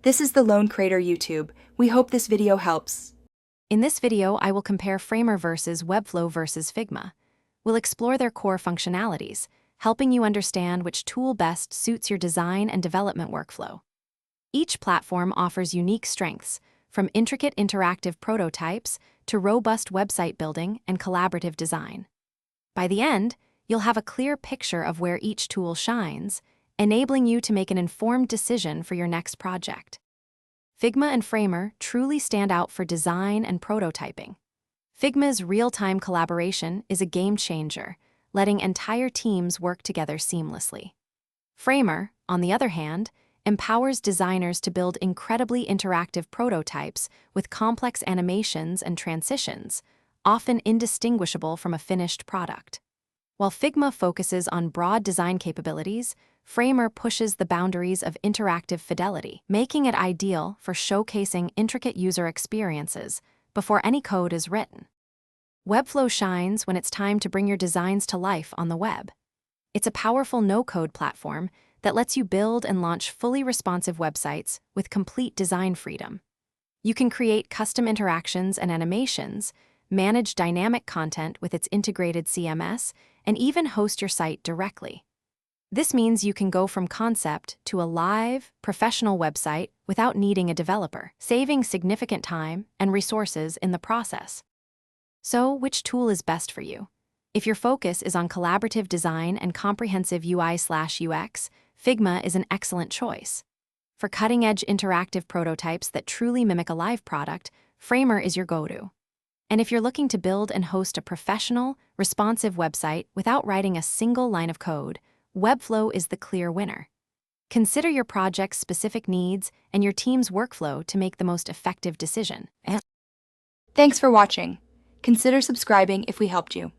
This is the Lone Creator YouTube. We hope this video helps. In this video, I will compare Framer versus Webflow versus Figma. We'll explore their core functionalities, helping you understand which tool best suits your design and development workflow. Each platform offers unique strengths, from intricate interactive prototypes to robust website building and collaborative design. By the end, you'll have a clear picture of where each tool shines, enabling you to make an informed decision for your next project. Figma and Framer truly stand out for design and prototyping. Figma's real-time collaboration is a game changer, letting entire teams work together seamlessly. Framer, on the other hand, empowers designers to build incredibly interactive prototypes with complex animations and transitions, often indistinguishable from a finished product. While Figma focuses on broad design capabilities, Framer pushes the boundaries of interactive fidelity, making it ideal for showcasing intricate user experiences before any code is written. Webflow shines when it's time to bring your designs to life on the web. It's a powerful no-code platform that lets you build and launch fully responsive websites with complete design freedom. You can create custom interactions and animations, manage dynamic content with its integrated CMS, and even host your site directly. This means you can go from concept to a live, professional website without needing a developer, saving significant time and resources in the process. So, which tool is best for you? If your focus is on collaborative design and comprehensive UI/UX, Figma is an excellent choice. For cutting-edge interactive prototypes that truly mimic a live product, Framer is your go-to. And if you're looking to build and host a professional, responsive website without writing a single line of code, Webflow is the clear winner. Consider your project's specific needs and your team's workflow to make the most effective decision. Thanks for watching. Consider subscribing if we helped you.